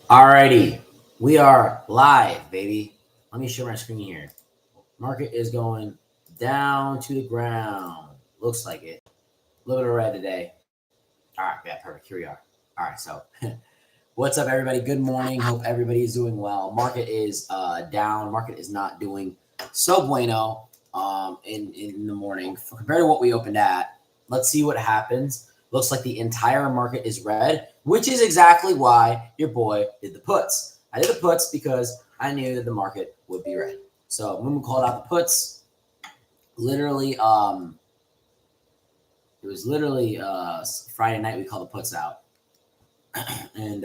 Alrighty, we are live, baby. Let me share my screen here. Market is going down to the ground. Looks like it. A little bit of red today. All right, yeah, perfect. Here we are. All right, so what's up, everybody? Good morning. Hope everybody is doing well. Market is down. Market is not doing so bueno in the morning compared to what we opened at. Let's see what happens. Looks like the entire market is red, which is exactly why your boy did the puts. I did the puts because I knew that the market would be red. So when we called out the puts, literally, it was literally Friday night we called the puts out, and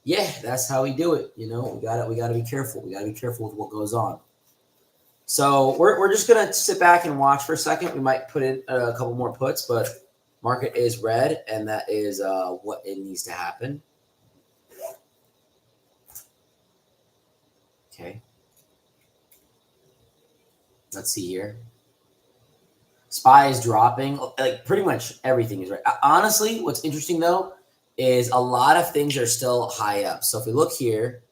yeah, that's how we do it. You know, we gotta be careful. We gotta be careful with what goes on. So we're just gonna sit back and watch for a second. We might put in a couple more puts, but market is red, and that is what it needs to happen. Okay. Let's see here. SPY is dropping. Like pretty much everything is right. Honestly, what's interesting though is a lot of things are still high up. So if we look here,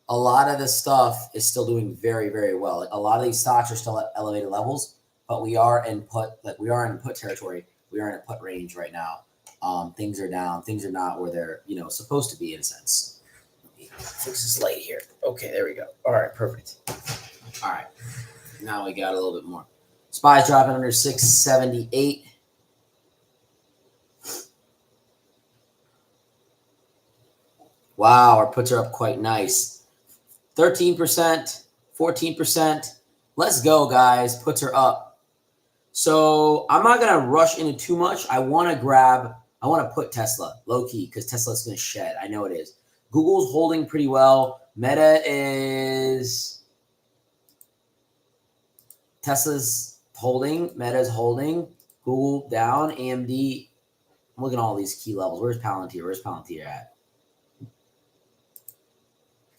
a lot of this stuff is still doing very, very well. Like a lot of these stocks are still at elevated levels, but we are in put territory. We are in a put range right now. Things are down. Things are not where they're supposed to be in a sense. Let me fix this light here. Okay, there we go. All right, perfect. All right, now we got a little bit more. SPY's dropping under 678. Wow, our puts are up quite nice. 13%, 14%. Let's go, guys. Puts are up. So I'm not going to rush into too much. I want to put Tesla low key because Tesla's going to shed. I know it is. Google's holding pretty well. Tesla's holding. Meta's holding. Google down. AMD. I'm looking at all these key levels. Where's Palantir? Where's Palantir at?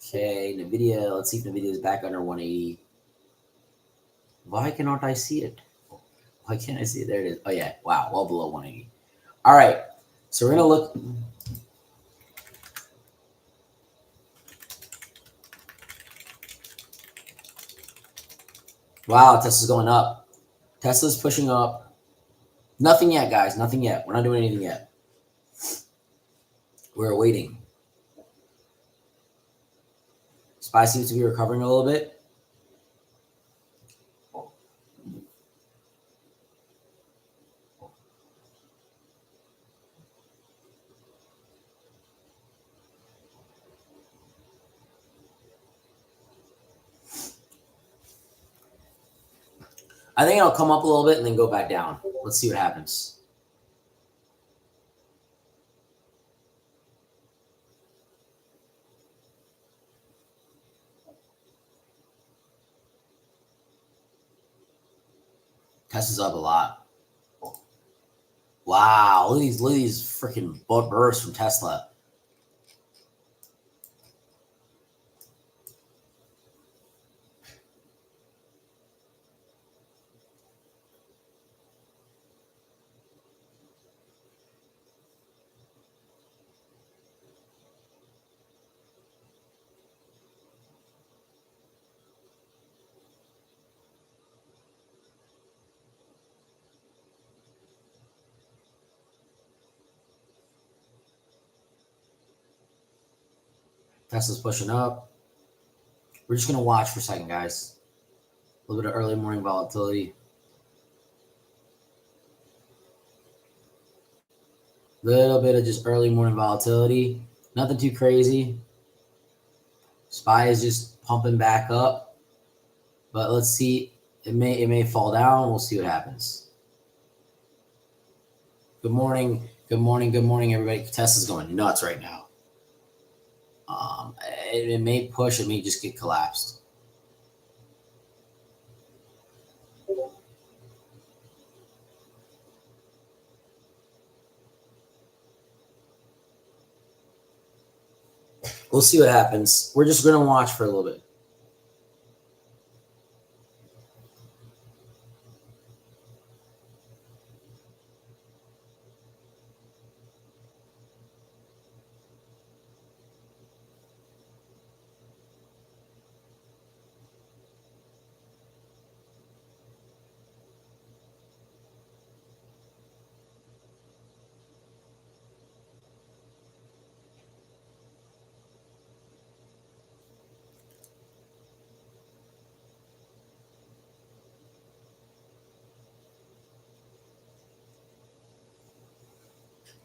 Okay, NVIDIA. Let's see if NVIDIA is back under 180. Why cannot I see it? Why can't I see it? There it is. Oh, yeah. Wow. Well below 180. All right. So we're going to look. Wow. Tesla's going up. Tesla's pushing up. Nothing yet, guys. Nothing yet. We're not doing anything yet. We're waiting. SPY seems to be recovering a little bit. I think it'll come up a little bit and then go back down. Let's see what happens. Tesla's up a lot. Wow, look at these freaking bursts from Tesla. Tesla's pushing up. We're just going to watch for a second, guys. A little bit of early morning volatility. Little bit of just early morning volatility. Nothing too crazy. SPY is just pumping back up. But let's see. It may fall down. We'll see what happens. Good morning. Good morning. Good morning, everybody. Tesla's going nuts right now. It may push. It may just get collapsed. We'll see what happens. We're just going to watch for a little bit.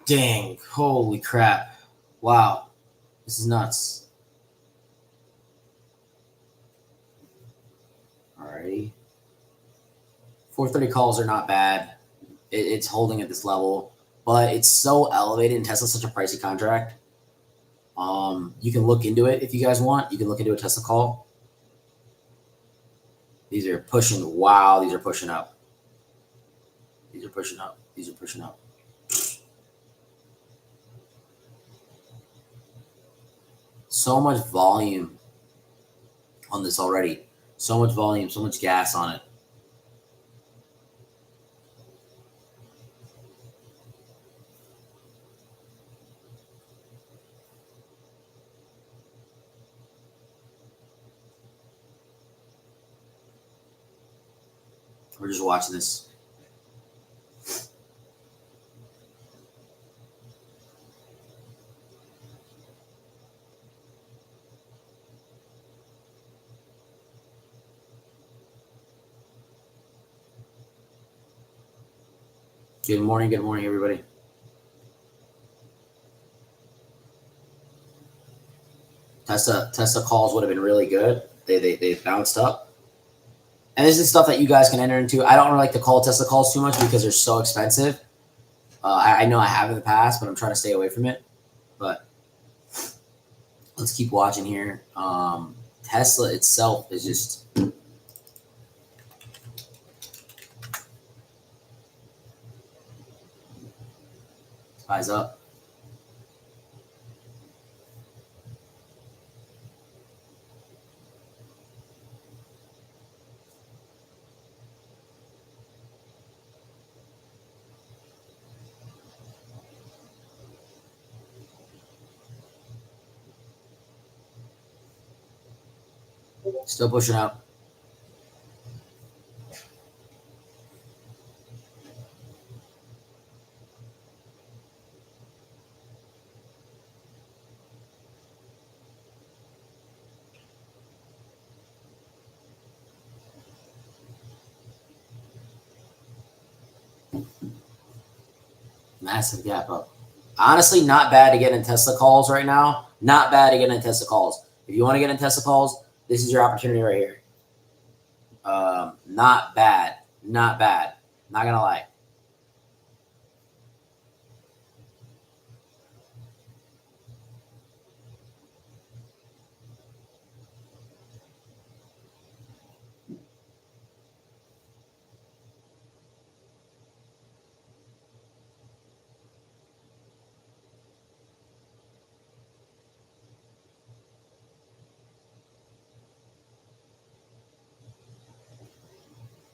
Dang. Holy crap. Wow. This is nuts. Alrighty. 430 calls are not bad. It's holding at this level, but it's so elevated and Tesla's such a pricey contract. You can look into it if you guys want. You can look into a Tesla call. These are pushing. Wow, these are pushing up. These are pushing up. These are pushing up. So much volume on this already. So much volume, so much gas on it. We're just watching this. Good morning, everybody. Tesla calls would have been really good. They bounced up. And this is stuff that you guys can enter into. I don't really like to call Tesla calls too much because they're so expensive. I know I have in the past, but I'm trying to stay away from it. But let's keep watching here. Tesla itself is just eyes up. Still pushing up. Massive gap up. Honestly, not bad to get in Tesla calls right now. Not bad to get in Tesla calls. If you want to get in Tesla calls, this is your opportunity right here. Not bad. Not bad. Not going to lie.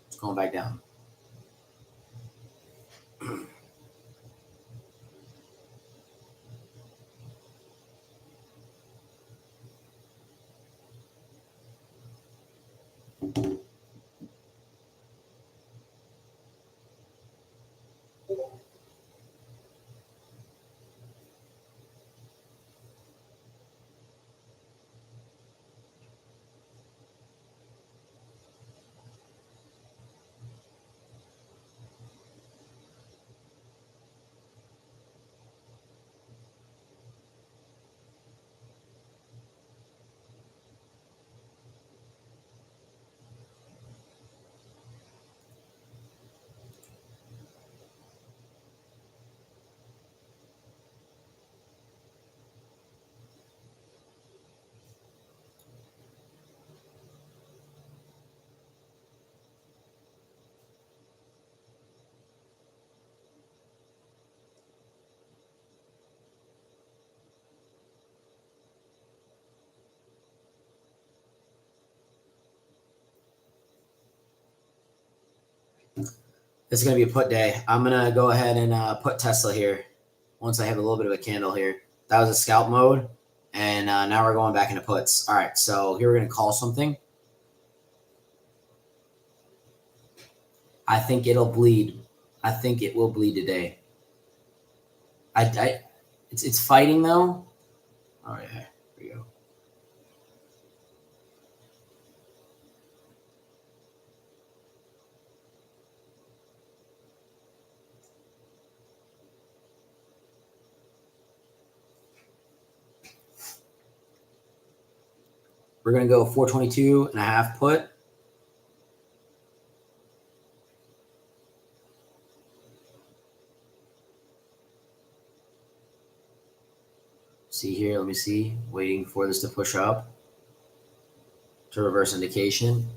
It's going back down. This is going to be a put day. I'm going to go ahead and put Tesla here once I have a little bit of a candle here. That was a scalp mode, and now we're going back into puts. All right, so here we're going to call something. I think it'll bleed. I think it will bleed today. It's fighting though. Oh yeah, here we go. We're going to go 422.5 put. See here, let me see. Waiting for this to push up to reverse indication.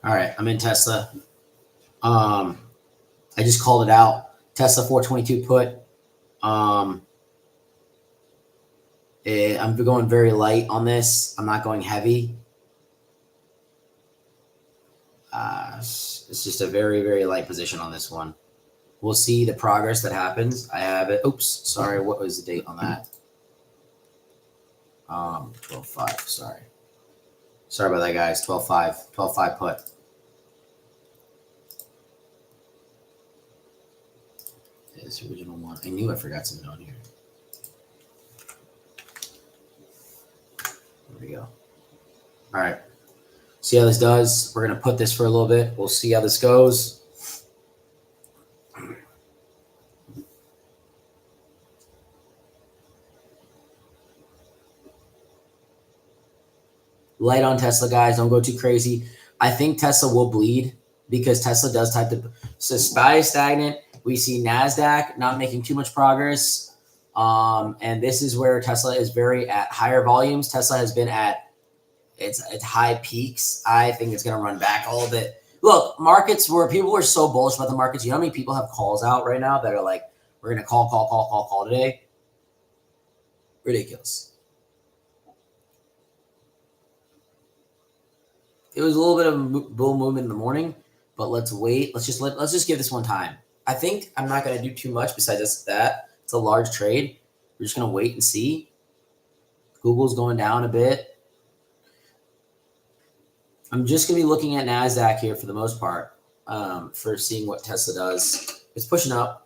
All right, I'm in Tesla. I just called it out. Tesla 422 put. I'm going very light on this. I'm not going heavy. It's just a very, very light position on this one. We'll see the progress that happens. I have it. Oops, sorry. What was the date on that? 12/5. Sorry about that, guys. 12/5. 12/5 put. This original one. I knew I forgot something on here. There we go. All right. See how this does. We're going to put this for a little bit. We'll see how this goes. Light on Tesla, guys. Don't go too crazy. I think Tesla will bleed because Tesla does type the. So SPY is stagnant. We see NASDAQ not making too much progress. And this is where Tesla is very at higher volumes. Tesla has been at its high peaks. I think it's going to run back a little bit. Look, markets where people are so bullish about the markets. You know how many people have calls out right now that are like, we're going to call today? Ridiculous. It was a little bit of a bull movement in the morning, but let's wait. Let's just give this one time. I think I'm not going to do too much besides just that. It's a large trade. We're just going to wait and see. Google's going down a bit. I'm just going to be looking at NASDAQ here for the most part for seeing what Tesla does. It's pushing up.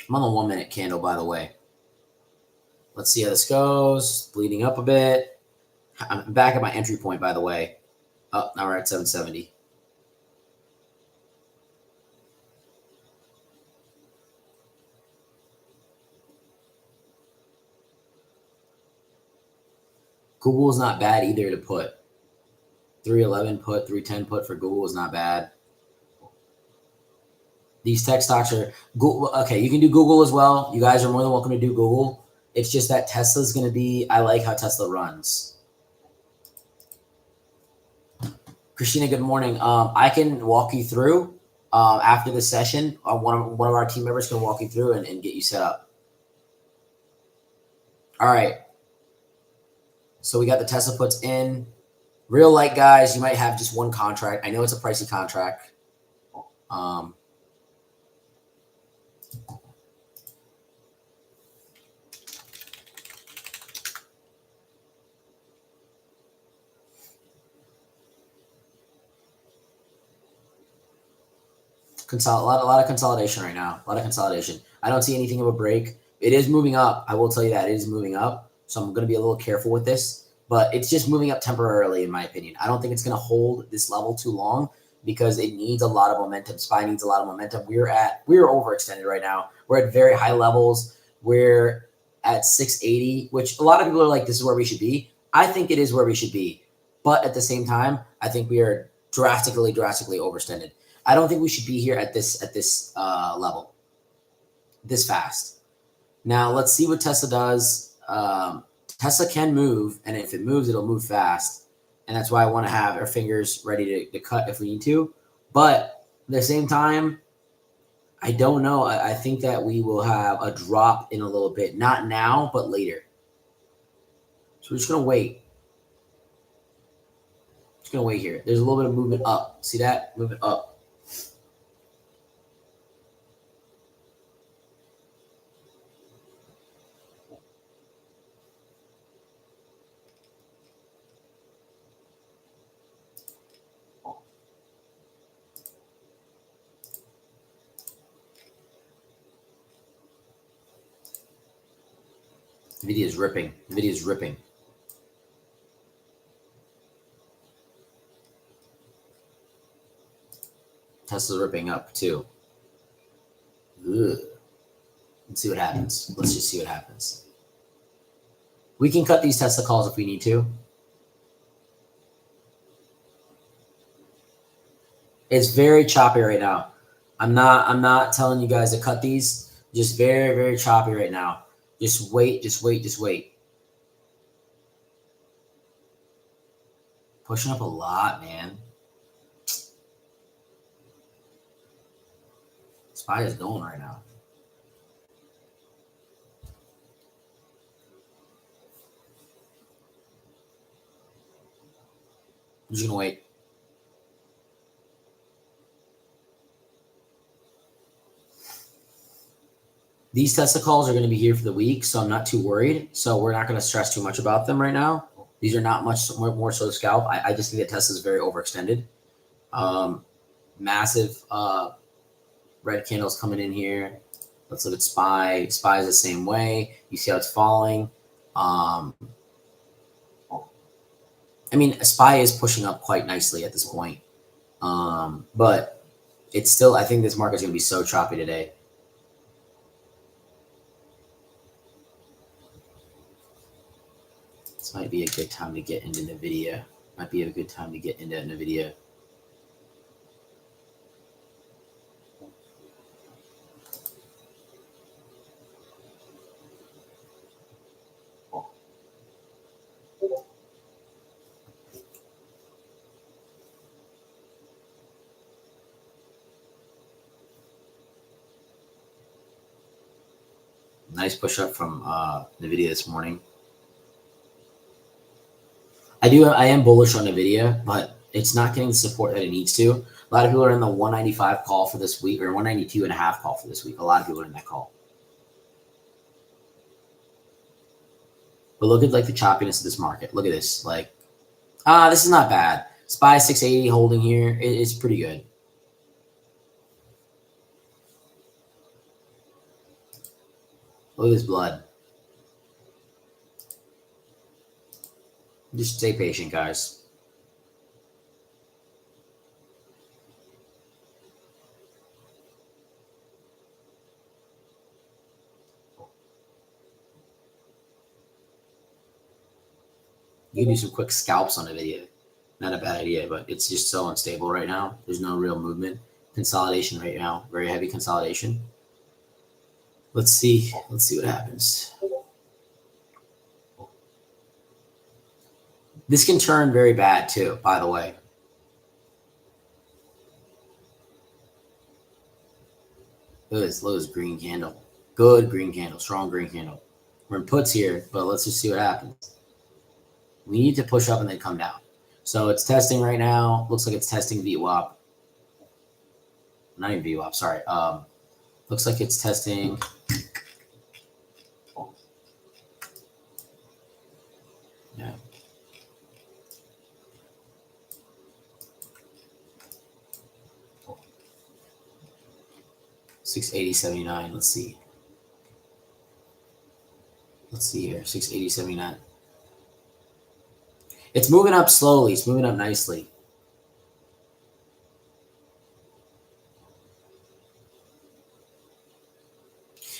I'm on the 1 minute candle, by the way. Let's see how this goes. Bleeding up a bit. I'm back at my entry point, by the way. Oh, now we're at 770. Google is not bad either to put. 311 put, 310 put for Google is not bad. These tech stocks are Google. Okay, you can do Google as well. You guys are more than welcome to do Google. It's just that Tesla's going to be, I like how Tesla runs. Christina, good morning. I can walk you through after the session. One of our team members can walk you through and get you set up. All right. So we got the Tesla puts in. Real light, guys. You might have just one contract. I know it's a pricey contract. A lot of consolidation right now. A lot of consolidation. I don't see anything of a break. It is moving up. I will tell you that it is moving up. So I'm going to be a little careful with this. But it's just moving up temporarily, in my opinion. I don't think it's going to hold this level too long because it needs a lot of momentum. SPY needs a lot of momentum. We're overextended right now. We're at very high levels. We're at 680, which a lot of people are like, this is where we should be. I think it is where we should be. But at the same time, I think we are drastically overextended. I don't think we should be here at this level this fast. Now let's see what Tesla does. Tesla can move, and if it moves, it'll move fast, and that's why I want to have our fingers ready to cut if we need to. But at the same time, I don't know. I think that we will have a drop in a little bit, not now, but later. So we're just gonna wait. Just gonna wait here. There's a little bit of movement up. See that? Movement up. Nvidia is ripping. Nvidia is ripping. Tesla's ripping up too. Ugh. Let's see what happens. Let's just see what happens. We can cut these Tesla calls if we need to. It's very choppy right now. I'm not telling you guys to cut these. Just very choppy right now. Just wait. Pushing up a lot, man. SPY is going right now. I'm just gonna wait. These Tesla calls are going to be here for the week, so I'm not too worried. So we're not going to stress too much about them right now. These are not much more so to scalp. I just think that Tesla is very overextended. Massive red candles coming in here. Let's look at SPY. SPY is the same way. You see how it's falling. I mean, SPY is pushing up quite nicely at this point. But it's still, I think this market's going to be so choppy today. This might be a good time to get into NVIDIA. Might be a good time to get into NVIDIA. Nice push up from NVIDIA this morning. I am bullish on NVIDIA, but it's not getting the support that it needs to. A lot of people are in the 195 call for this week, or 192.5 call for this week. A lot of people are in that call. But look at like the choppiness of this market. Look at this. Like, this is not bad. SPY 680 holding here. It's pretty good. Look at this blood. Just stay patient, guys. You can do some quick scalps on a video. Not a bad idea, but it's just so unstable right now. There's no real movement. Consolidation right now. Very heavy consolidation. Let's see. Let's see what happens. This can turn very bad too, by the way. Look at this green candle. Good green candle. Strong green candle. We're in puts here, but let's just see what happens. We need to push up and then come down. So it's testing right now. Looks like it's testing VWAP. Not even VWAP, sorry. Looks like it's testing. Yeah. 680.79. Let's see. Let's see here. 680.79. It's moving up slowly. It's moving up nicely.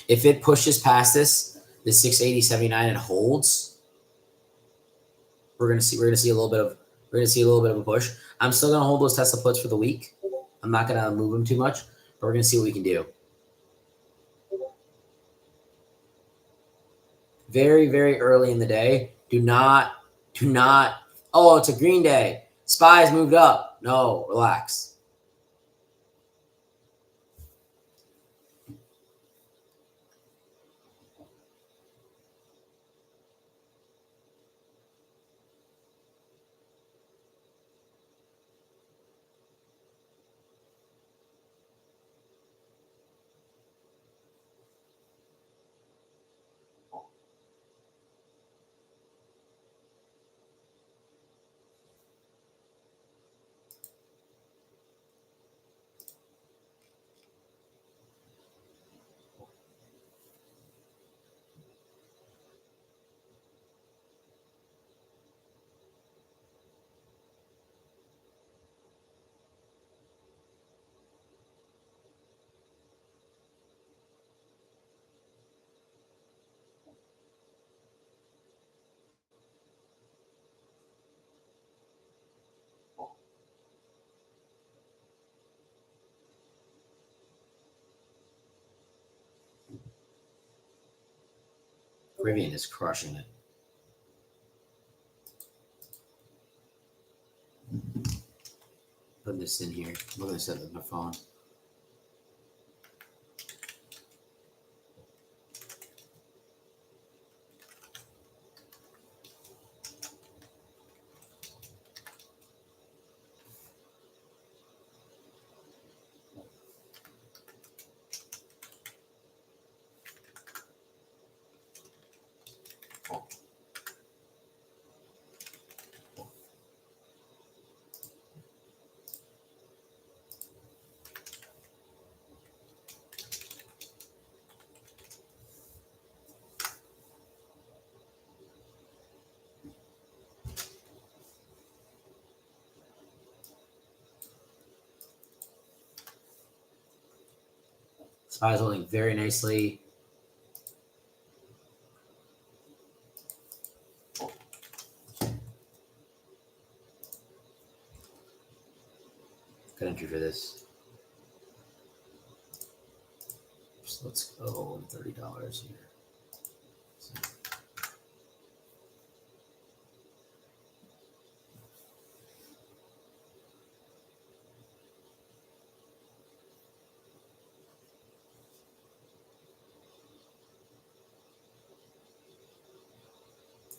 If it pushes past this 680.79 and holds, we're gonna see a little bit of a push. I'm still gonna hold those Tesla puts for the week. I'm not gonna move them too much, but we're gonna see what we can do. Very, very early in the day. Do not. Oh, it's a green day. SPY's moved up. No, relax. Rivian is crushing it. Put this in here. Look at this at my phone. SPY's holding very nicely. Good entry for this. So let's go $30 here. So.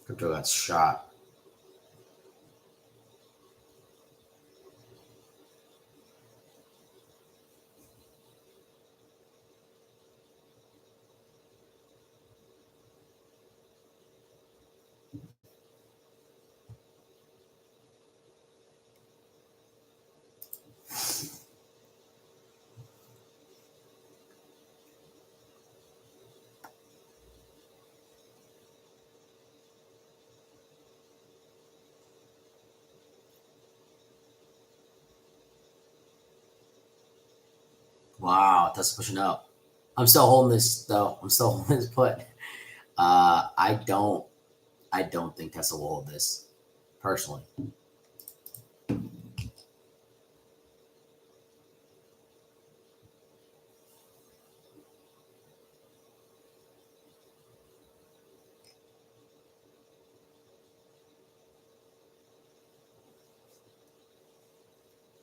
Crypto got shot. Wow, that's pushing up. I'm still holding this though. I'm still holding this put. I don't think Tesla will hold this personally.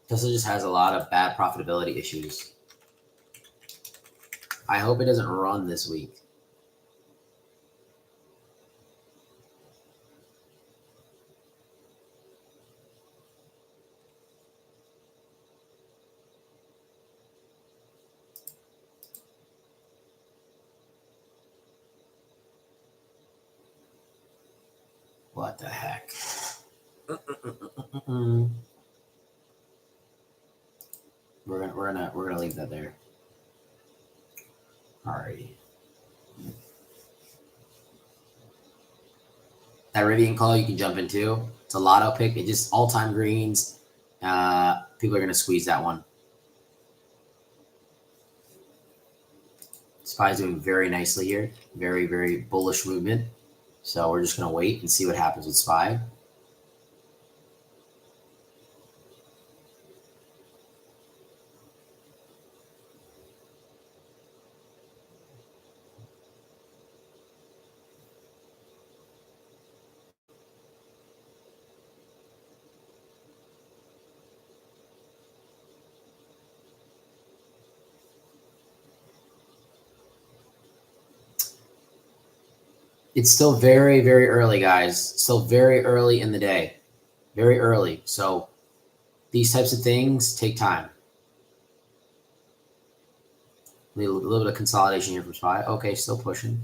Tesla just has a lot of bad profitability issues. I hope it doesn't run this week. What the heck? We're gonna leave that there. Alrighty. That Rivian call you can jump into. It's a lotto pick. It just all-time greens. People are going to squeeze that one. SPY's doing very nicely here. Very, very bullish movement. So we're just going to wait and see what happens with SPY. It's still very, very early, guys. Still very early in the day. Very early. So these types of things take time. A little bit of consolidation here from SPY. Okay, still pushing.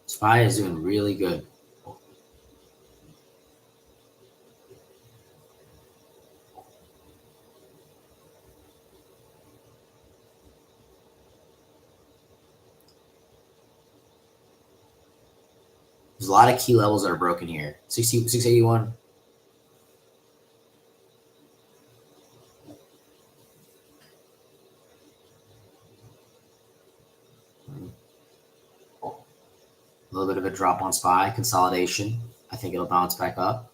SPY is doing really good. There's a lot of key levels that are broken here. 681. A little bit of a drop on SPY. Consolidation. I think it'll bounce back up.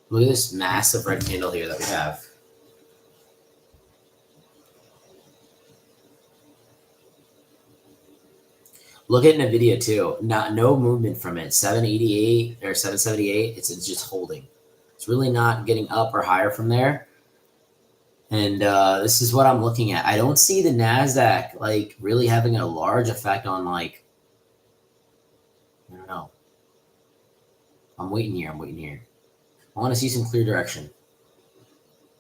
Look at this massive red candle here that we have. Look at NVIDIA too. No movement from it. 788 or 778. It's just holding. It's really not getting up or higher from there. And this is what I'm looking at. I don't see the NASDAQ like really having a large effect on like, I don't know. I'm waiting here. I want to see some clear direction.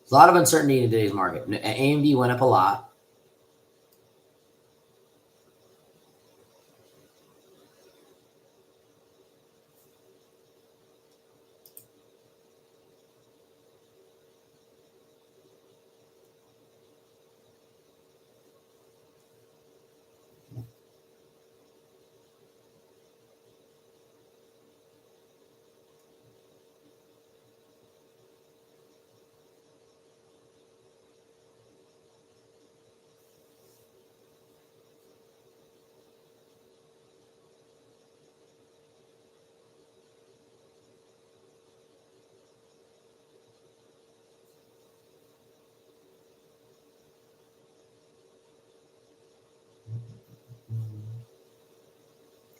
There's a lot of uncertainty in today's market. AMD went up a lot.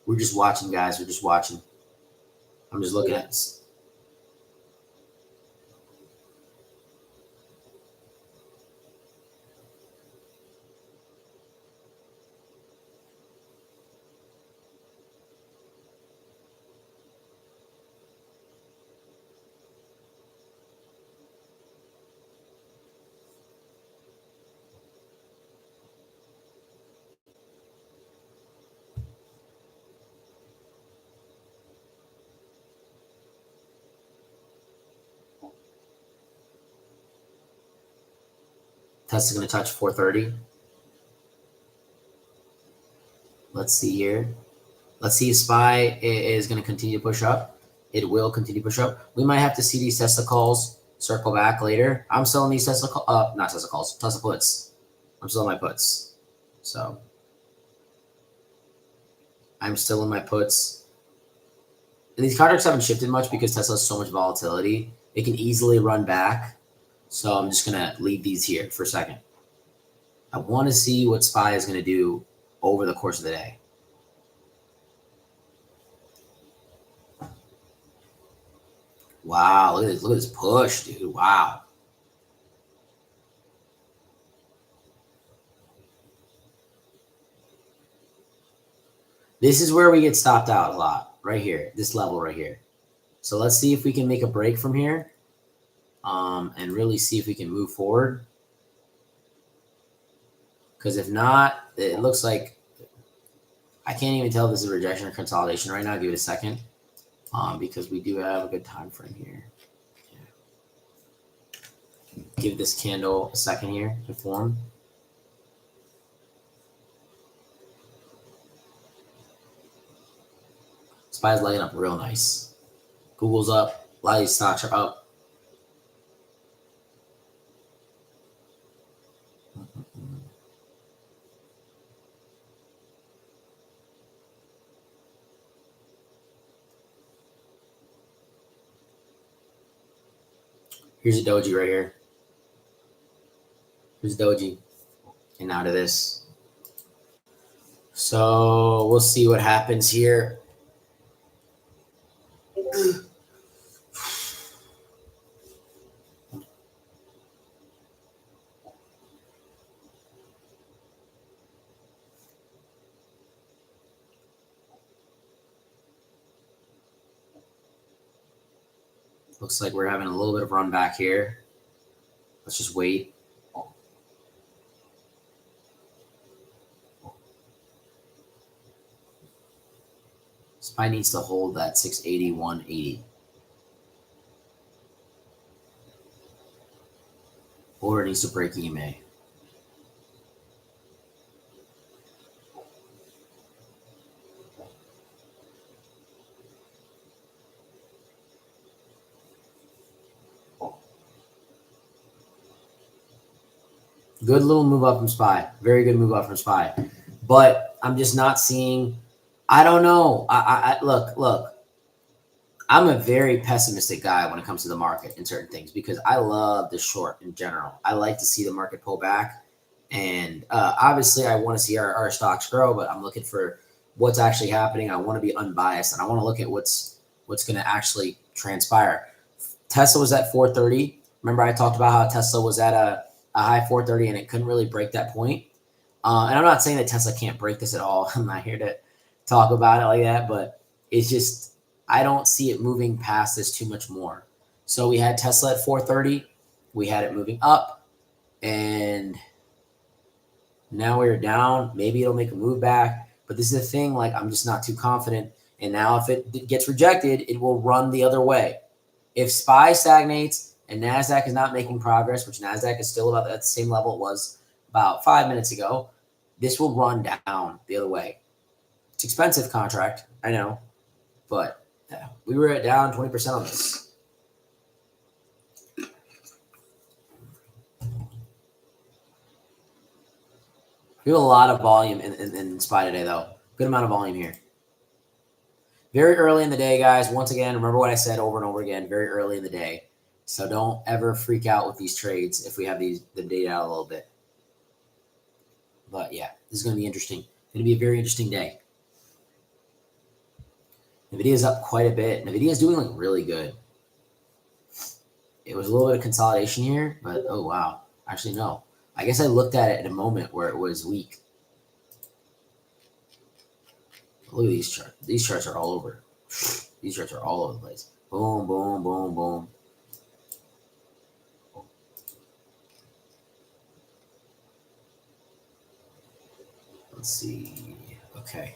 We're just watching, guys. We're just watching. I'm just looking at this. Tesla's going to touch 430. Let's see here. Let's see if SPY is going to continue to push up. It will continue to push up. We might have to see these Tesla calls circle back later. I'm selling these Tesla, not Tesla calls, Tesla puts. I'm still in my puts. So I'm still in my puts. And these contracts haven't shifted much because Tesla has so much volatility. It can easily run back. So I'm just going to leave these here for a second. I want to see what SPY is going to do over the course of the day. Wow, look at this push, dude. Wow. This is where we get stopped out a lot, right here, this level right here. So let's see if we can make a break from here and really see if we can move forward. Because if not, it looks like I can't even tell if this is rejection or consolidation right now. Give it a second because we do have a good time frame here. Yeah. Give this candle a second here to form. SPY's lighting up real nice. Google's up. A lot of these stocks are up. Here's a doji right here. Here's doji. And now to this. So we'll see what happens here. Looks like we're having a little bit of run back here. Let's just wait. SPY needs to hold that 680, 180. Or it needs to break EMA. Good little move up from SPY. Very good move up from SPY. But I'm just not seeing. I don't know. Look. I'm a very pessimistic guy when it comes to the market in certain things because I love the short in general. I like to see the market pull back. And obviously, I want to see our stocks grow, but I'm looking for what's actually happening. I want to be unbiased, and I want to look at what's going to actually transpire. Tesla was at 430. Remember, I talked about how Tesla was at a high 430 and it couldn't really break that point. And I'm not saying that Tesla can't break this at all. I'm not here to talk about it like that, but it's just I don't see it moving past this too much more. So we had Tesla at 430. We had it moving up, and now we're down. Maybe it'll make a move back, but this is the thing. Like I'm just not too confident. And now if it gets rejected, it will run the other way. If SPY stagnates and NASDAQ is not making progress, which NASDAQ is still about at the same level it was about 5 minutes ago, this will run down the other way. It's expensive contract, I know, but yeah, we were at down 20% on this. We have a lot of volume in SPY today, though. Good amount of volume here. Very early in the day, guys. Once again, remember what I said over and over again, very early in the day. So don't ever freak out with these trades if we have the data out a little bit. But yeah, this is going to be interesting. It's going to be a very interesting day. NVIDIA is up quite a bit. NVIDIA is doing like really good. It was a little bit of consolidation here, but oh wow. Actually, no. I guess I looked at it at a moment where it was weak. Look at these charts. These charts are all over. These charts are all over the place. Boom, boom, boom, boom. Let's see. Okay.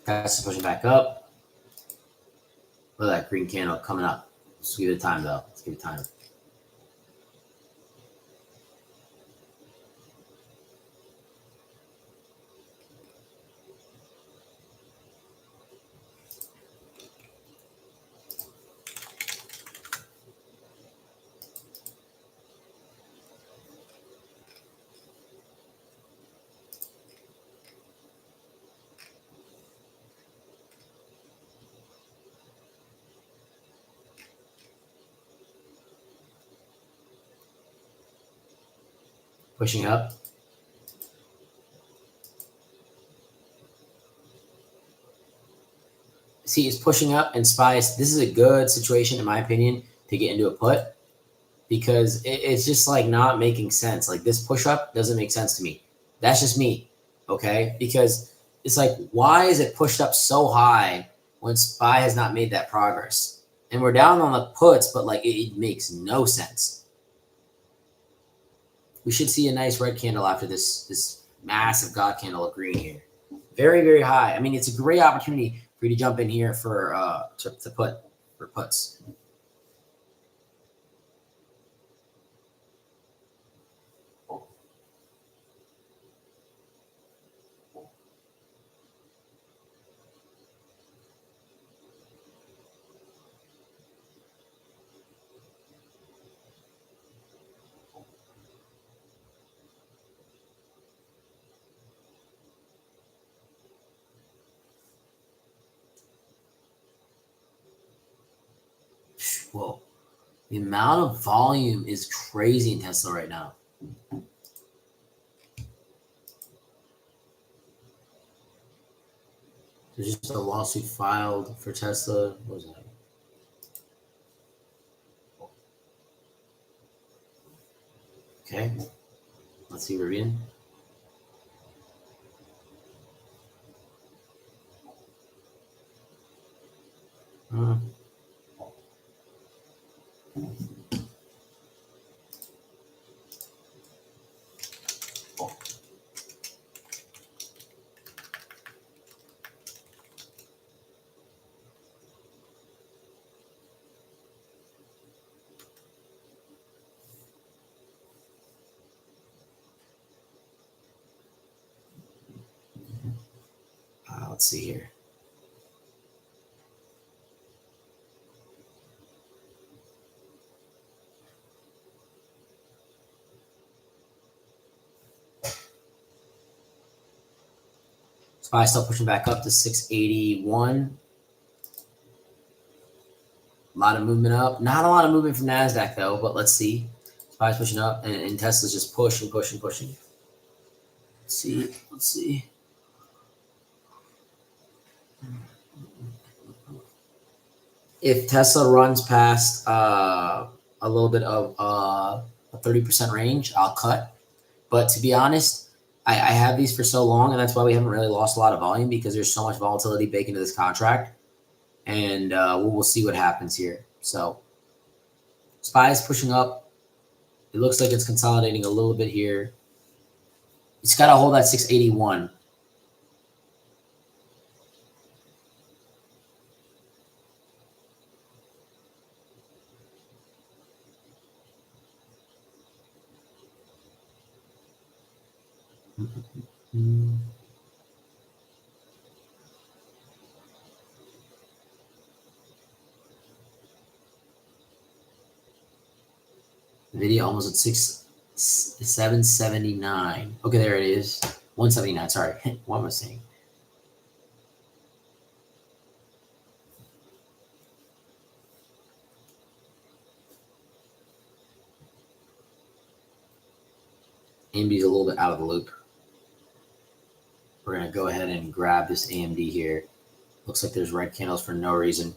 Tesla's pushing back up. Look at that green candle coming up. Let's give it time though. Let's give it time. Pushing up. See, it's pushing up and SPY's. This is a good situation, in my opinion, to get into a put because it's just like not making sense. Like this push up doesn't make sense to me. That's just me. Okay. Because it's like, why is it pushed up so high when SPY has not made that progress? And we're down on the puts, but like it makes no sense. We should see a nice red candle after this massive God candle of green here. Very, very high. I mean, it's a great opportunity for you to jump in here for to put for puts. Whoa. The amount of volume is crazy in Tesla right now. There's just a lawsuit filed for Tesla. What was that? Okay. Let's see, Rivian. Let's see here. SPY still pushing back up to 681. A lot of movement up. Not a lot of movement from NASDAQ though, but let's see. SPY's pushing up and Tesla's just pushing. Let's see. If Tesla runs past a little bit of a 30% range, I'll cut. But to be honest, I have these for so long, and that's why we haven't really lost a lot of volume because there's so much volatility baked into this contract. And we'll see what happens here. So SPY is pushing up. It looks like it's consolidating a little bit here. It's got to hold that 681. The video almost at 779. Okay, there it is. 179. Sorry. What am I saying? AMD is a little bit out of the loop. We're going to go ahead and grab this AMD here. Looks like there's red candles for no reason.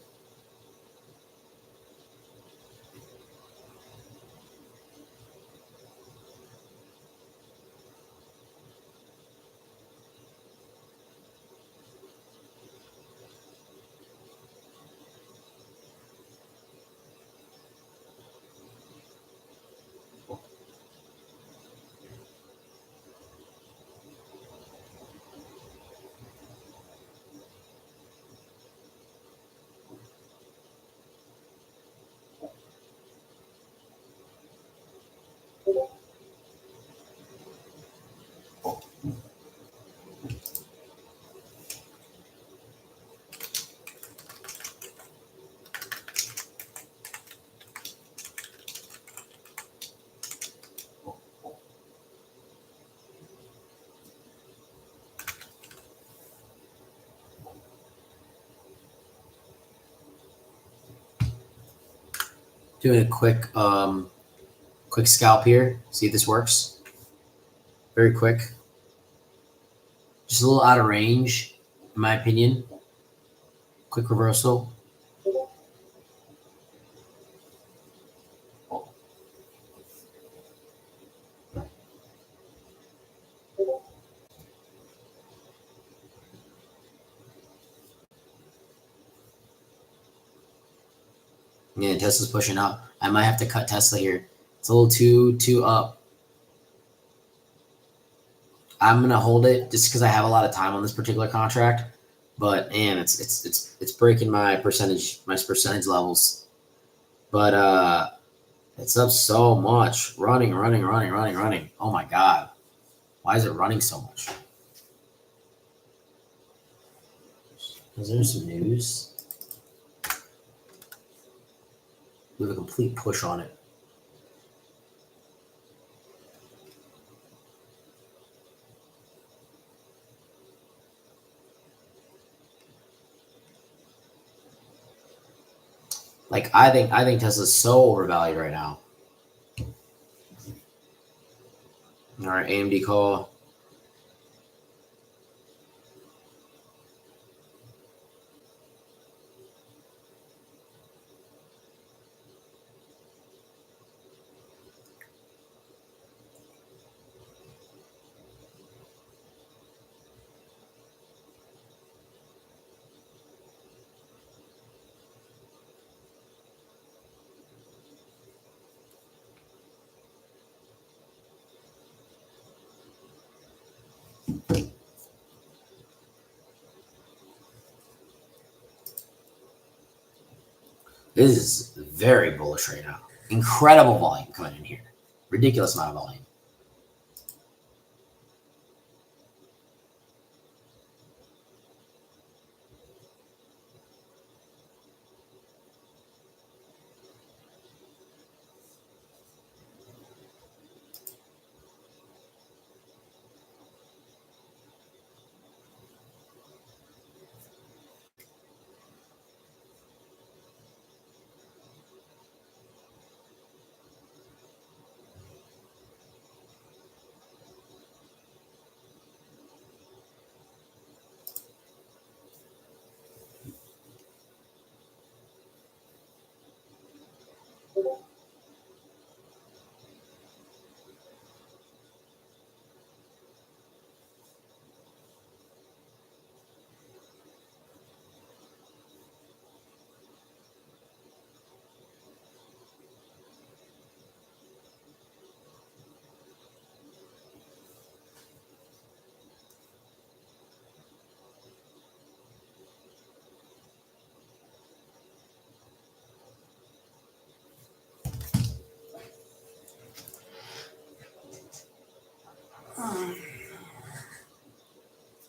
Doing a quick scalp here. See if this works. Very quick. Just a little out of range, in my opinion. Quick reversal. Yeah, Tesla's pushing up. I might have to cut Tesla here. It's a little too up. I'm gonna hold it just because I have a lot of time on this particular contract. But man, it's breaking my percentage levels. But it's up so much. Running. Oh my god. Why is it running so much? Is there some news? We have a complete push on it. Like I think Tesla's so overvalued right now. All right, AMD call. This is very bullish right now. Incredible volume coming in here. Ridiculous amount of volume.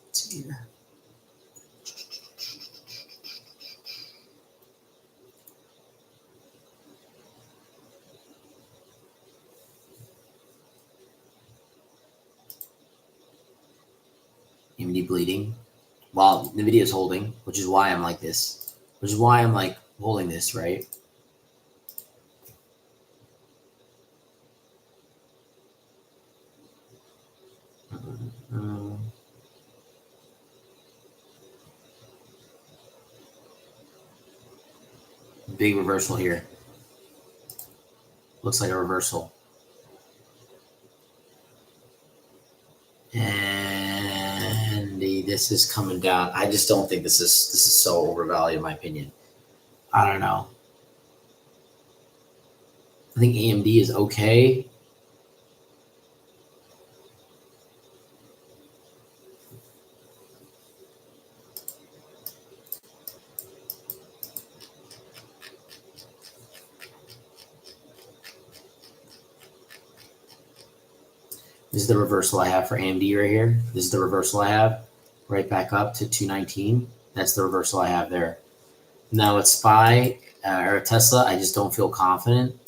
Let's see here. AMD bleeding while NVIDIA is holding, which is why I'm like this. Which is why I'm like holding this, right? Big reversal here. Looks like a reversal. And this is coming down. I just don't think this is so overvalued in my opinion. I don't know. I think AMD is okay. This is the reversal I have for AMD right here. This is the reversal I have right back up to 219. That's the reversal I have there. Now with SPY or Tesla, I just don't feel confident.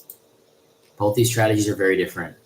Both these strategies are very different.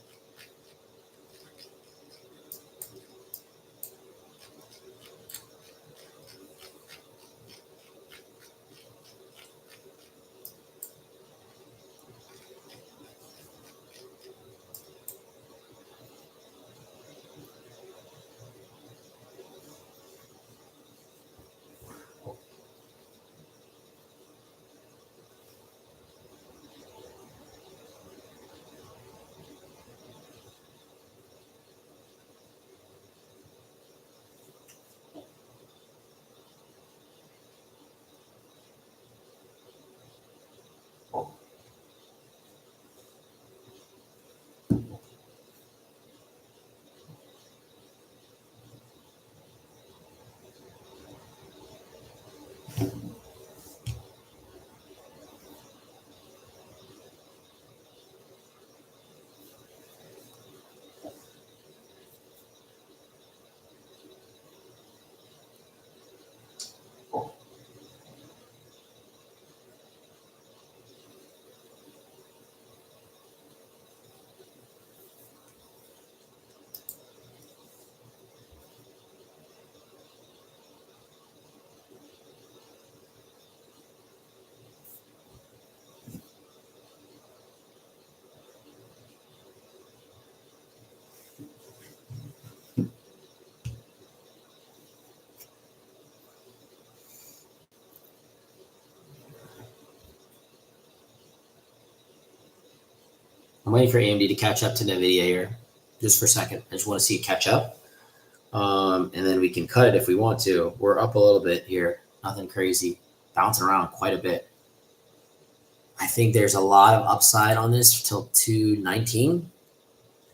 waiting for AMD to catch up to NVIDIA here, just for a second. I just want to see it catch up. And then we can cut it if we want to. We're up a little bit here. Nothing crazy. Bouncing around quite a bit. I think there's a lot of upside on this till 219.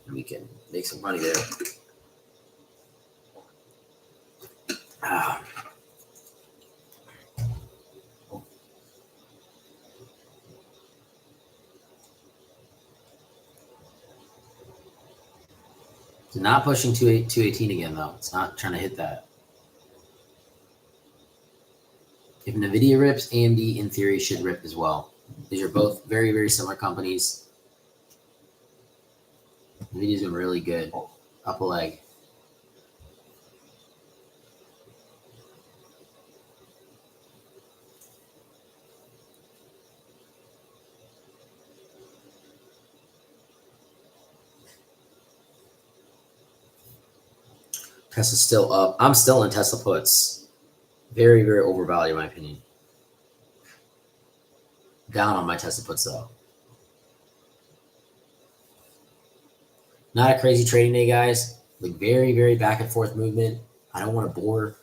And we can make some money there. It's not pushing 218 again, though. It's not trying to hit that. If NVIDIA rips, AMD, in theory, should rip as well. These are both very, very similar companies. NVIDIA's been really good. Up a leg. Tesla's still up. I'm still in Tesla puts. Very, very overvalued, in my opinion. Down on my Tesla puts, though. Not a crazy trading day, guys. Like very, very back and forth movement. I don't want to bore.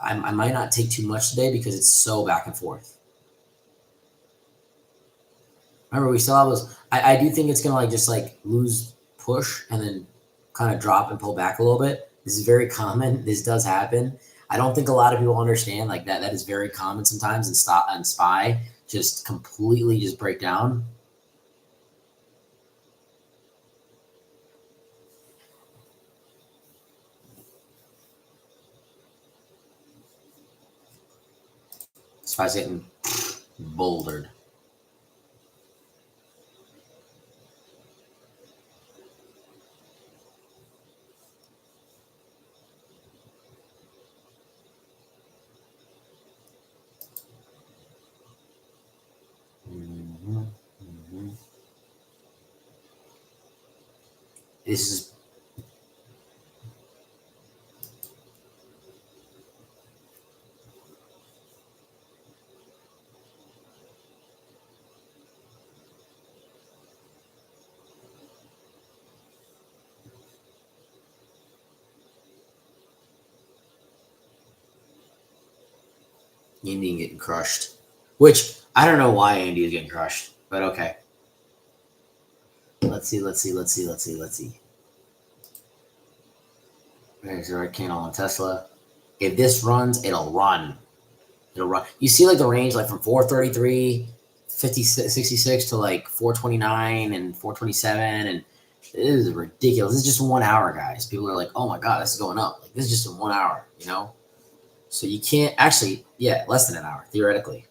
I might not take too much today because it's so back and forth. Remember, we still have those. I do think it's going to just lose push and then kind of drop and pull back a little bit. This is very common. This does happen. I don't think a lot of people understand that. That is very common sometimes and SPY just completely just break down. SPY's getting bouldered. This is Indian getting crushed, which I don't know why India is getting crushed, but okay. Let's see. There's the red candle on Tesla. If this runs, it'll run. It'll run. You see the range from 433, 66 to 429 and 427, and it is ridiculous. This is just 1 hour, guys. People are oh my God, this is going up. This is just in 1 hour, So you can't actually, less than an hour, theoretically.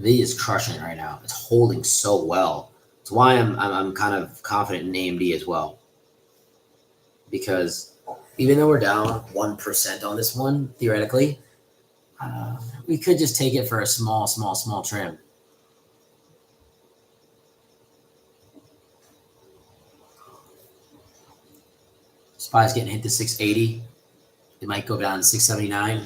NVIDIA is crushing it right now. It's holding so well. That's why I'm kind of confident in AMD as well. Because even though we're down 1% on this one, theoretically, we could just take it for a small trim. SPY's getting hit to 680. It might go down to 679.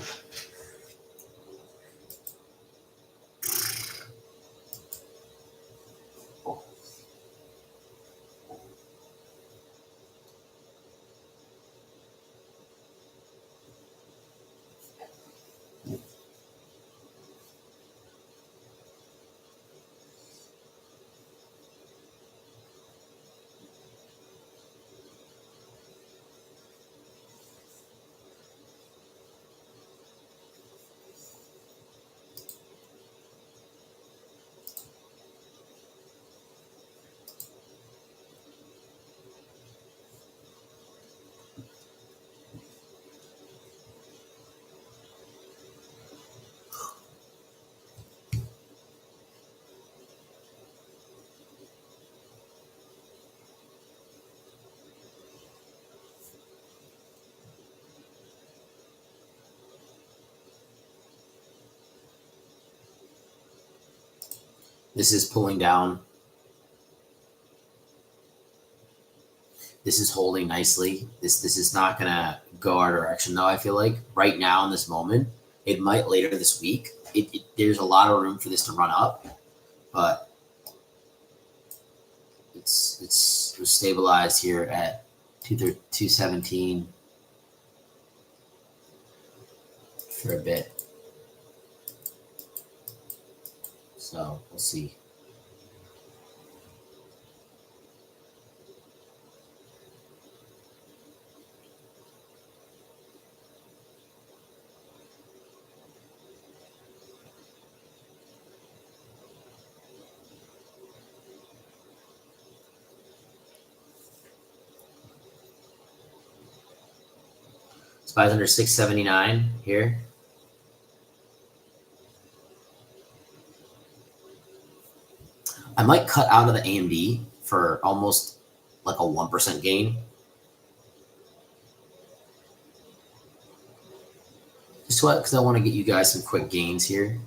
This is pulling down. This is holding nicely. This is not going to go our direction, though, I feel like. Right now in this moment. It might later this week. There's a lot of room for this to run up, but it's stabilized here at 217 for a bit. So we'll see. Buys under 679 here. I might cut out of the AMD for almost like a 1% gain. Just what? Because I want to get you guys some quick gains here.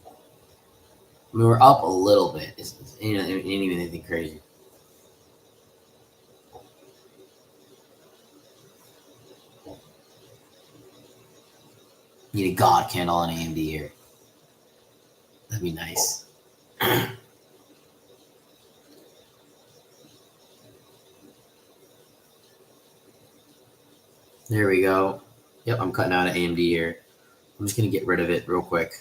I mean, we're up a little bit. It ain't even anything crazy. Need a God candle on AMD here. That'd be nice. There we go. Yep, I'm cutting out of AMD here. I'm just going to get rid of it real quick.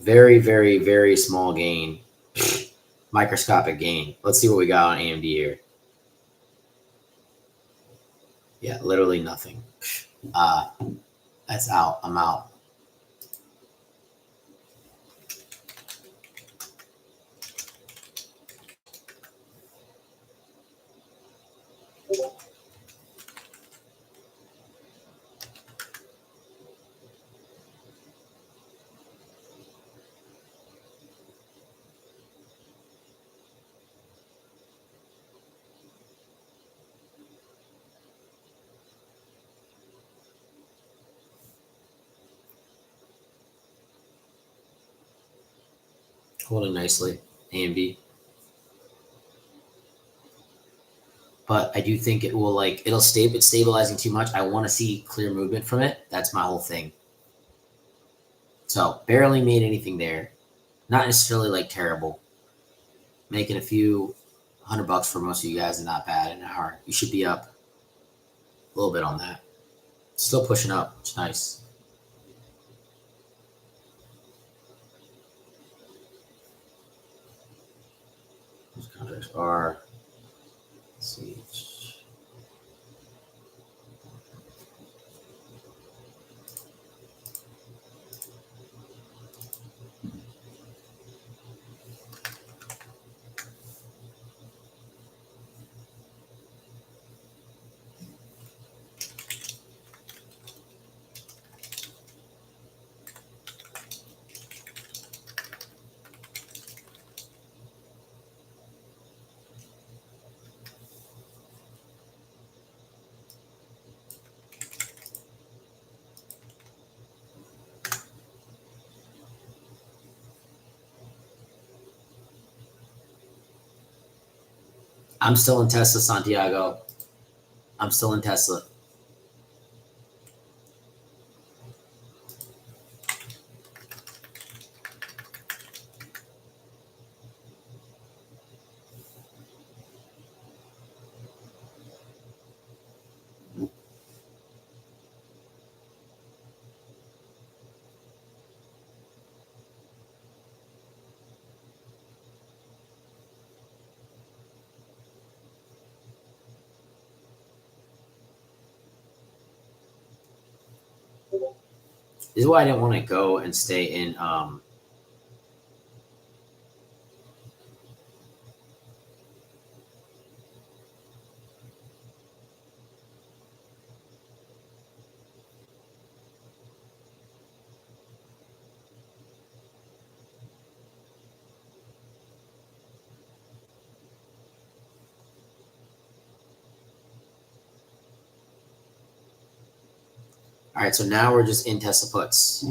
Very, very, very small gain. Microscopic gain. Let's see what we got on AMD here. Yeah, literally nothing. That's out. I'm out. Holding nicely, AMD. But I do think it will it's stabilizing too much. I want to see clear movement from it. That's my whole thing. So barely made anything there. Not necessarily like terrible. Making a few $100 for most of you guys is not bad in an hour. You should be up a little bit on that. Still pushing up. It's nice. Those contracts are. Let's see. I'm still in Tesla, Santiago. I'm still in Tesla. This is why I didn't want to go and stay in All right, so now we're just in Tesla puts.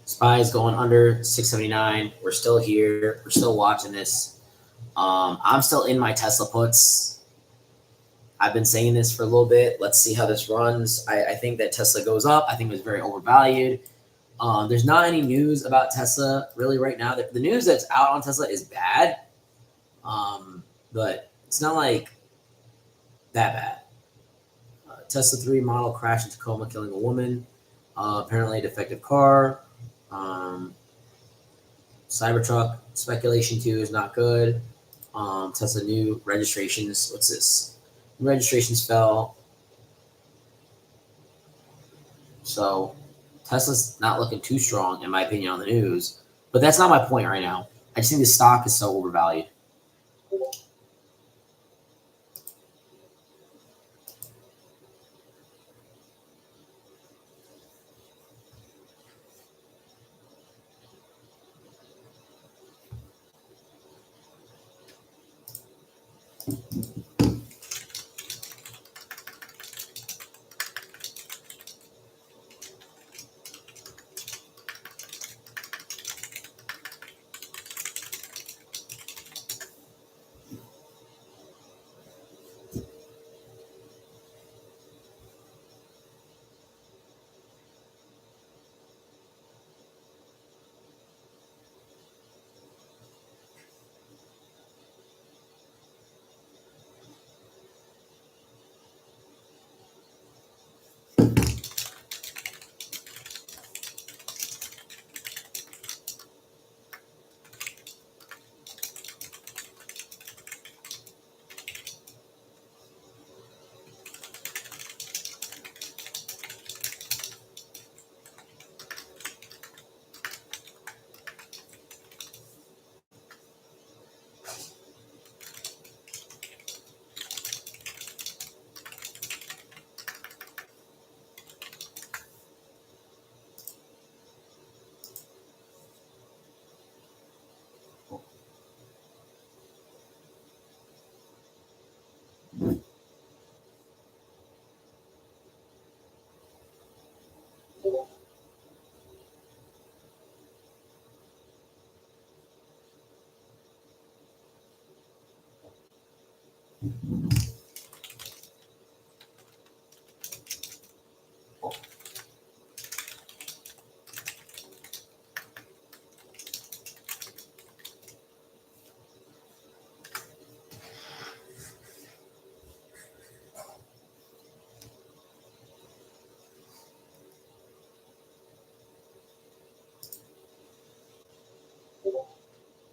SPY is going under 679. We're still here. We're still watching this. I'm still in my Tesla puts. I've been saying this for a little bit. Let's see how this runs. I think that Tesla goes up. I think it was very overvalued. There's not any news about Tesla really right now. The news that's out on Tesla is bad, but it's not like that bad. Tesla 3 model crashed in Tacoma, killing a woman. Apparently, a defective car. Cybertruck speculation too is not good. Tesla new registrations. What's this? Registrations fell. So Tesla's not looking too strong, in my opinion, on the news. But that's not my point right now. I just think the stock is so overvalued.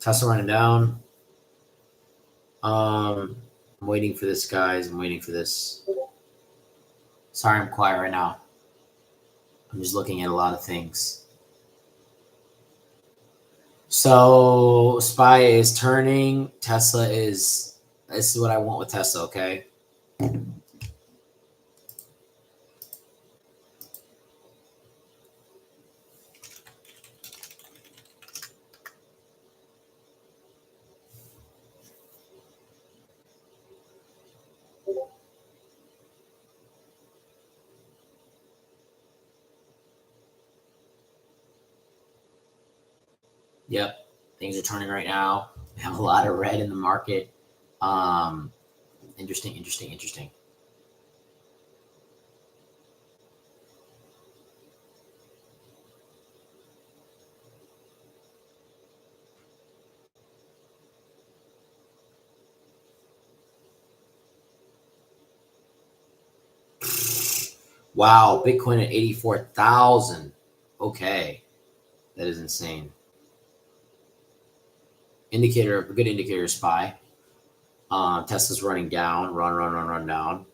Tesla running down. I'm waiting for this, guys. I'm waiting for this. Sorry, I'm quiet right now. I'm just looking at a lot of things. So SPY is turning. Tesla is. This is what I want with Tesla. Okay. Yep, things are turning right now. We have a lot of red in the market. Interesting. Wow, Bitcoin at 84,000. Okay, that is insane. Indicator, a good indicator, SPY. Tesla's running down, run down.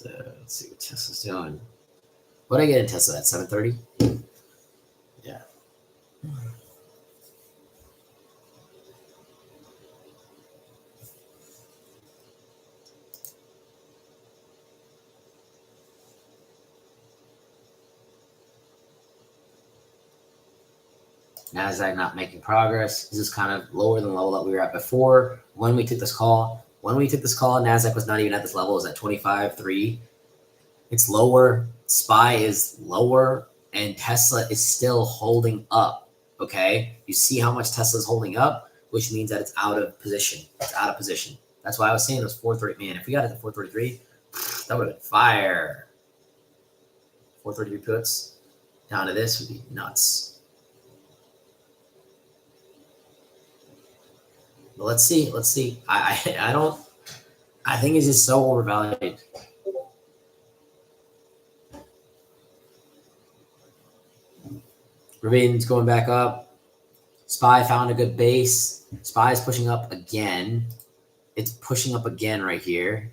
Let's see what Tesla's doing. What did I get in Tesla at 730? Yeah. NASDAQ not making progress. This is kind of lower than the level that we were at before when we took this call. When we took this call, NASDAQ was not even at this level. It was at 25.3. It's lower. SPY is lower. And Tesla is still holding up. Okay? You see how much Tesla is holding up, which means that it's out of position. It's out of position. That's why I was saying it was 430. Man, if we got it to 433, that would have been fire. 433 puts down to this would be nuts. But let's see. Let's see. I don't. I think it's just so overvalued. Rivian's going back up. SPY found a good base. SPY is pushing up again. It's pushing up again right here.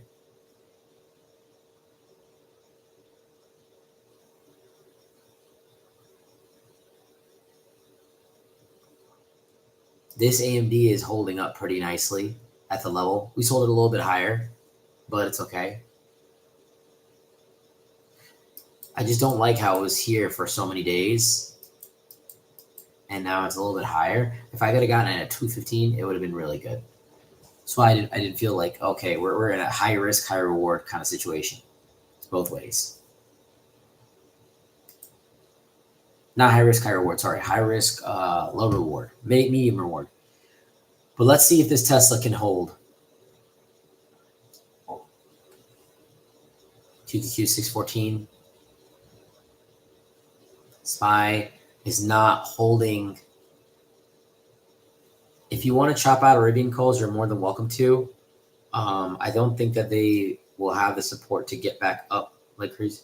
This AMD is holding up pretty nicely at the level. We sold it a little bit higher, but it's okay. I just don't like how it was here for so many days. And now it's a little bit higher. If I could have gotten it at 215, it would have been really good. That's why I didn't feel like, okay, we're in a high risk, high reward kind of situation. It's both ways. Not high risk, high reward. Sorry, high risk, low reward, medium reward. But let's see if this Tesla can hold. QQQ 614. SPY is not holding. If you want to chop out Arabian calls, you're more than welcome to. I don't think that they will have the support to get back up like crazy.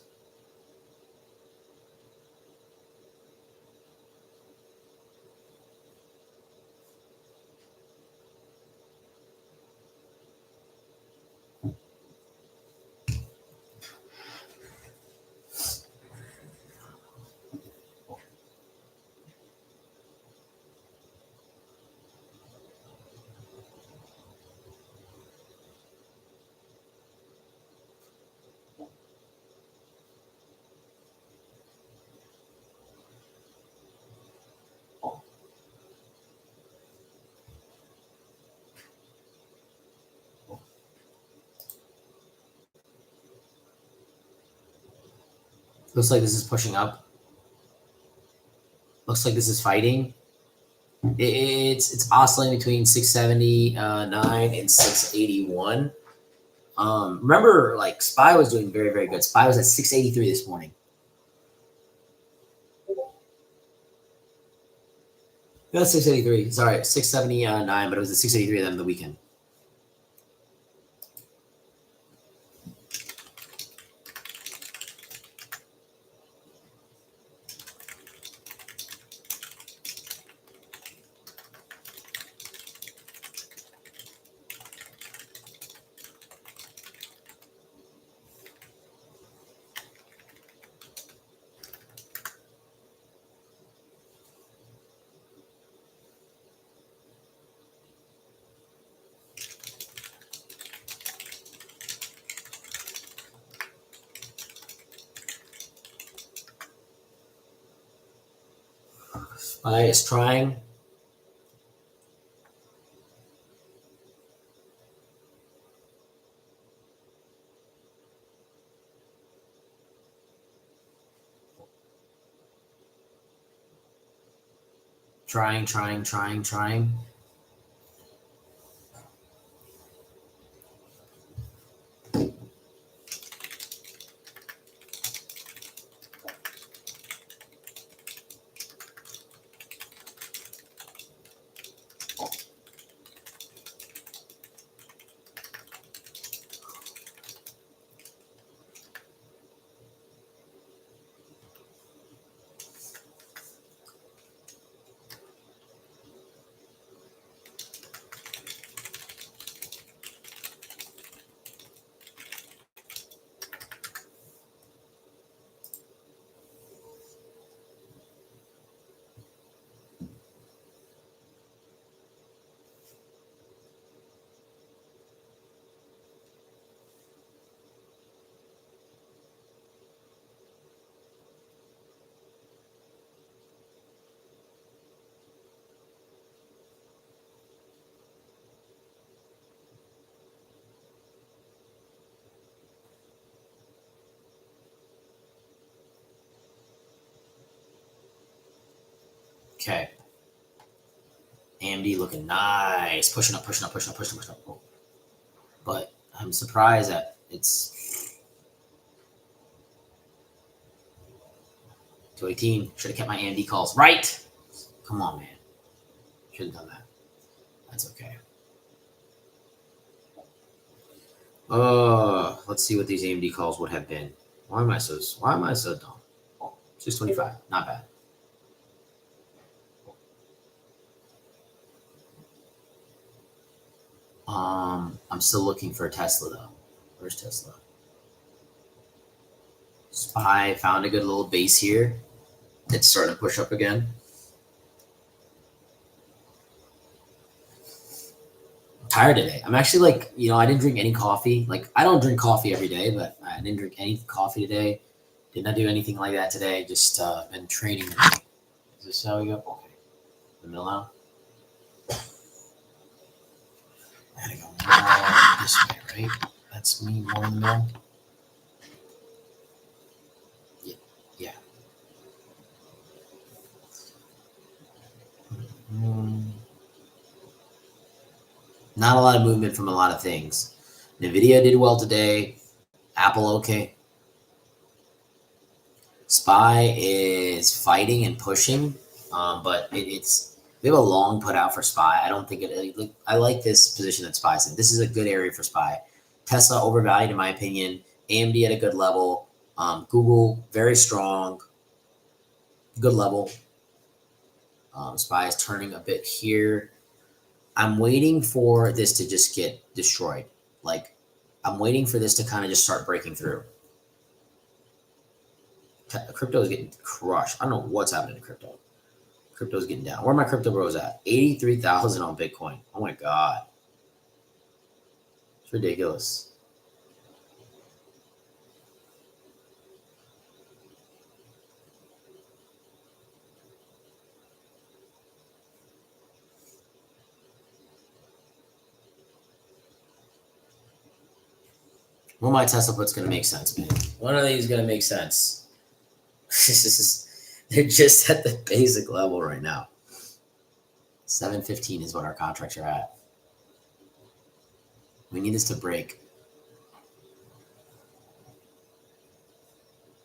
Looks like this is pushing up. Looks like this is fighting. It's oscillating between 679 and 681. Remember, like SPY was doing very, very good. SPY was at 683 this morning. No, 683. Sorry, 679, but it was at 683 at the end of the weekend. SPY is trying. Trying. Okay. AMD looking nice. Pushing up. Oh. But I'm surprised that it's 218. Should have kept my AMD calls. Right. Come on, man. Should have done that. That's okay. Let's see what these AMD calls would have been. Why am I so dumb? 625. Not bad. I'm still looking for a Tesla though. Where's Tesla? SPY found a good little base here. It's starting to push up again. I'm tired today. I'm actually like, I didn't drink any coffee. Like, I don't drink coffee every day, but I didn't drink any coffee today. Did not do anything like that today. Just been training. Is this how we go? Okay. The middle now. I gotta go more this way, right? That's me more in the middle. Yeah. Not a lot of movement from a lot of things. NVIDIA did well today. Apple okay. SPY is fighting and pushing, but it's we have a long put out for SPY. I don't think it. I like this position that SPY's in. This is a good area for SPY. Tesla overvalued in my opinion. AMD at a good level. Google very strong. Good level. SPY is turning a bit here. I'm waiting for this to just get destroyed. Like, I'm waiting for this to kind of just start breaking through. Crypto is getting crushed. I don't know what's happening to crypto. Crypto's getting down. Where are my crypto bros at? 83,000 on Bitcoin. Oh my God. It's ridiculous. Well, my Tesla put's going to make sense, man. One of these is going to make sense. They're just at the basic level right now. 715 is what our contracts are at. We need this to break.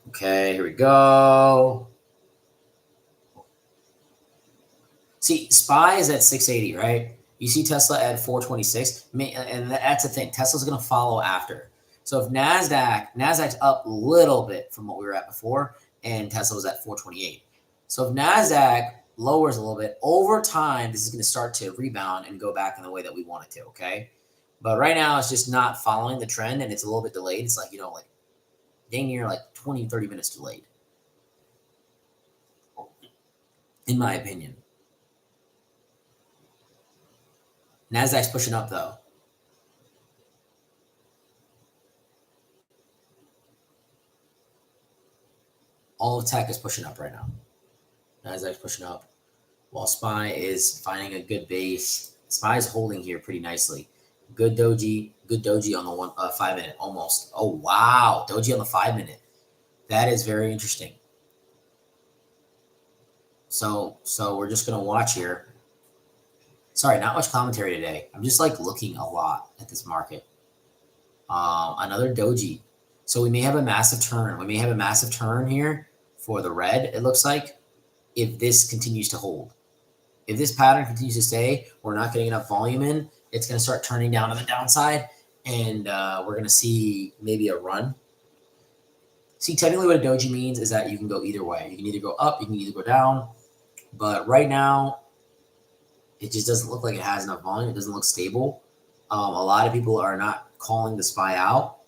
Okay, here we go. See, SPY is at 680, right? You see Tesla at 426, and that's the thing. Tesla's going to follow after. So if NASDAQ's up a little bit from what we were at before, and Tesla was at 428. So if NASDAQ lowers a little bit, over time, this is going to start to rebound and go back in the way that we want it to, okay? But right now, it's just not following the trend, and it's a little bit delayed. It's like, like dang near like 20, 30 minutes delayed, in my opinion. NASDAQ's pushing up, though. All of tech is pushing up right now. NASDAQ's pushing up. while SPY is finding a good base. SPY is holding here pretty nicely. Good doji on the 5 minute almost. Oh wow, doji on the 5 minute. That is very interesting. So we're just gonna watch here. Sorry, not much commentary today. I'm just like looking a lot at this market. Another doji. So we may have a massive turn. We may have a massive turn here for the red, it looks like, if this continues to hold. If this pattern continues to stay, we're not getting enough volume in, it's going to start turning down to the downside, and we're going to see maybe a run. See, technically what a doji means is that you can go either way. You can either go up, you can either go down. But right now, it just doesn't look like it has enough volume. It doesn't look stable. A lot of people are not calling the SPY out.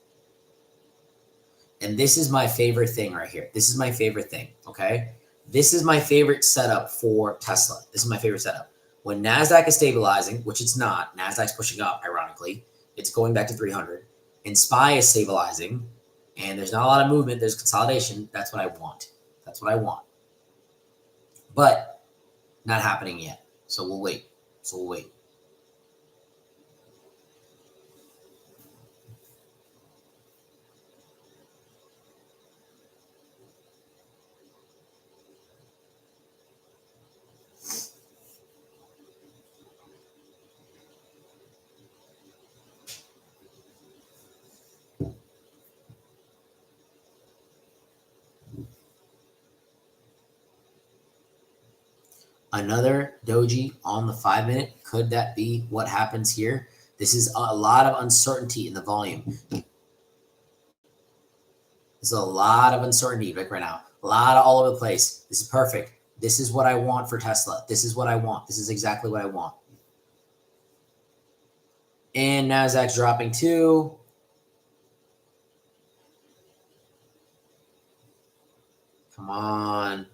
And this is my favorite thing right here. This is my favorite thing, okay? This is my favorite setup for Tesla. This is my favorite setup. When NASDAQ is stabilizing, which it's not, NASDAQ's pushing up, ironically. It's going back to 300. And SPY is stabilizing, and there's not a lot of movement. There's consolidation. That's what I want. That's what I want. But not happening yet. So we'll wait. Another doji on the 5 minute. Could that be what happens here? This is a lot of uncertainty in the volume. There's a lot of uncertainty right now. A lot of all over the place. This is perfect. This is what I want for Tesla. This is what I want. This is exactly what I want. And NASDAQ's dropping too. Come on.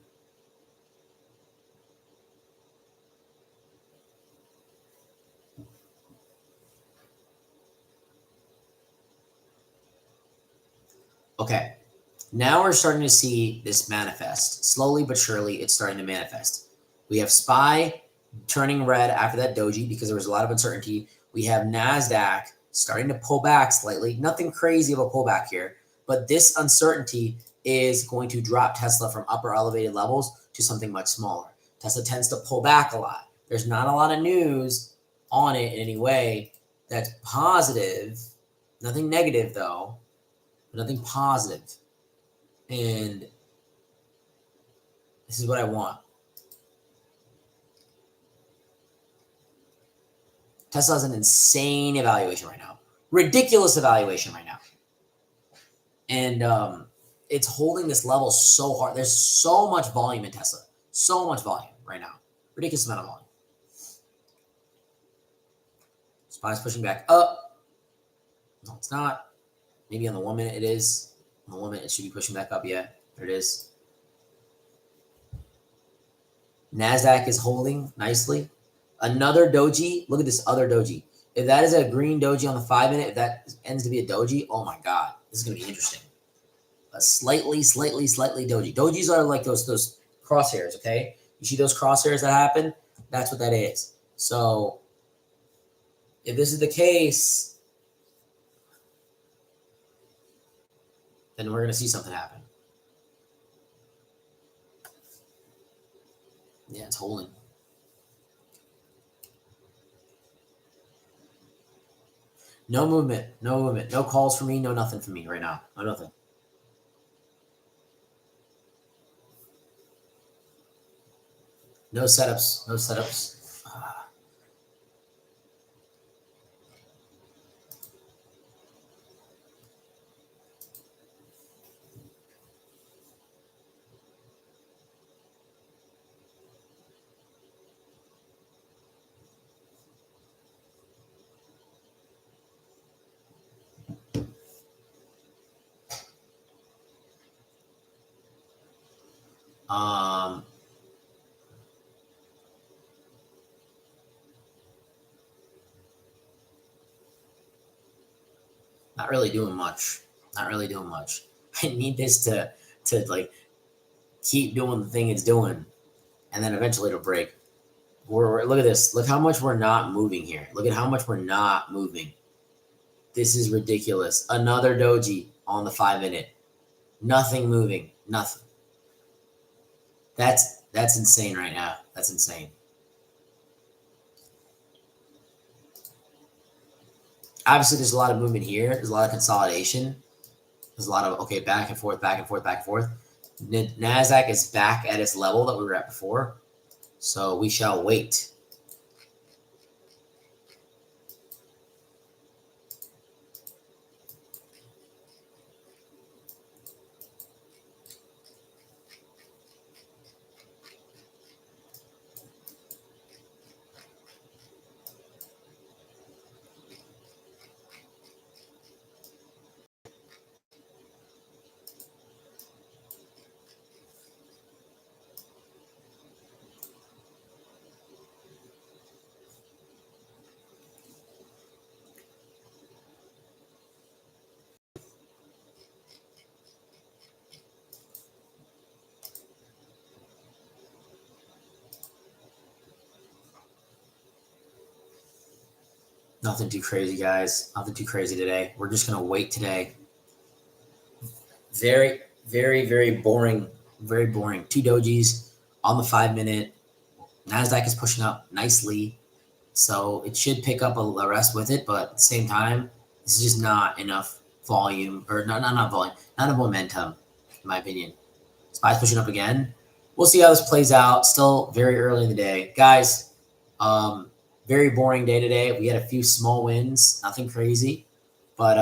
Okay, now we're starting to see this manifest. Slowly but surely, it's starting to manifest. We have SPY turning red after that doji because there was a lot of uncertainty. We have NASDAQ starting to pull back slightly. Nothing crazy of a pullback here, but this uncertainty is going to drop Tesla from upper elevated levels to something much smaller. Tesla tends to pull back a lot. There's not a lot of news on it in any way that's positive. Nothing negative, though. Nothing positive. And this is what I want. Tesla has an insane evaluation right now. Ridiculous evaluation right now. And it's holding this level so hard. There's so much volume in Tesla. So much volume right now. Ridiculous amount of volume. SPY's pushing back up. No, it's not. Maybe on the 1 minute it is. On the 1 minute it should be pushing back up. Yeah, there it is. NASDAQ is holding nicely. Another doji. Look at this other doji. If that is a green doji on the 5 minute, if that ends to be a doji, oh my God, this is going to be interesting. A slightly doji. Dojis are like those crosshairs, okay? You see those crosshairs that happen? That's what that is. So if this is the case, then we're going to see something happen. Yeah, it's holding. No movement. No calls for me. No nothing for me right now. No nothing. No setups. Not really doing much. I need this to like keep doing the thing it's doing, and then eventually it'll break. Look at this. Look how much we're not moving here. Look at how much we're not moving. This is ridiculous. Another doji on the 5-minute. Nothing moving. Nothing. That's insane right now. That's insane. Obviously, there's a lot of movement here. There's a lot of consolidation. There's a lot of, okay, back and forth, back and forth, back and forth. NASDAQ is back at its level that we were at before. So we shall wait. Nothing too crazy, guys. Nothing too crazy today. We're just going to wait today. Very, very, very boring. Very boring. 2 dojis on the 5-minute. NASDAQ is pushing up nicely. So it should pick up a rest with it. But at the same time, this is just not enough volume. Or not volume. Not enough momentum, in my opinion. SPY's pushing up again. We'll see how this plays out. Still very early in the day. Guys, very boring day today. We had a few small wins, nothing crazy, but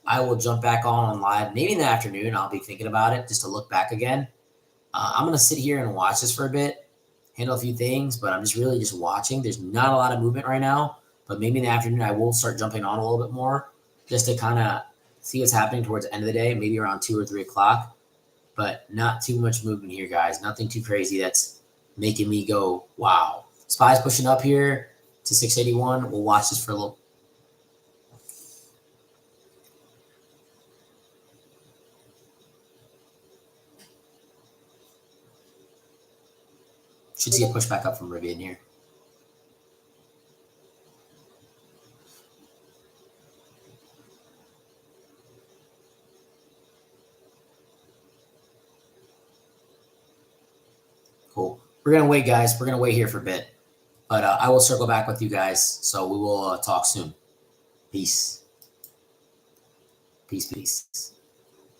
I will jump back on live maybe in the afternoon. I'll be thinking about it just to look back again. I'm going to sit here and watch this for a bit, handle a few things, but I'm just really just watching. There's not a lot of movement right now, but maybe in the afternoon I will start jumping on a little bit more just to kind of see what's happening towards the end of the day, maybe around 2 or 3 o'clock, but not too much movement here, guys. Nothing too crazy that's making me go, wow. SPY's pushing up here to 681. We'll watch this for a little. Should see a push back up from Rivian here. Cool. We're going to wait, guys. We're going to wait here for a bit. But I will circle back with you guys. So we will talk soon. Peace. Peace, peace.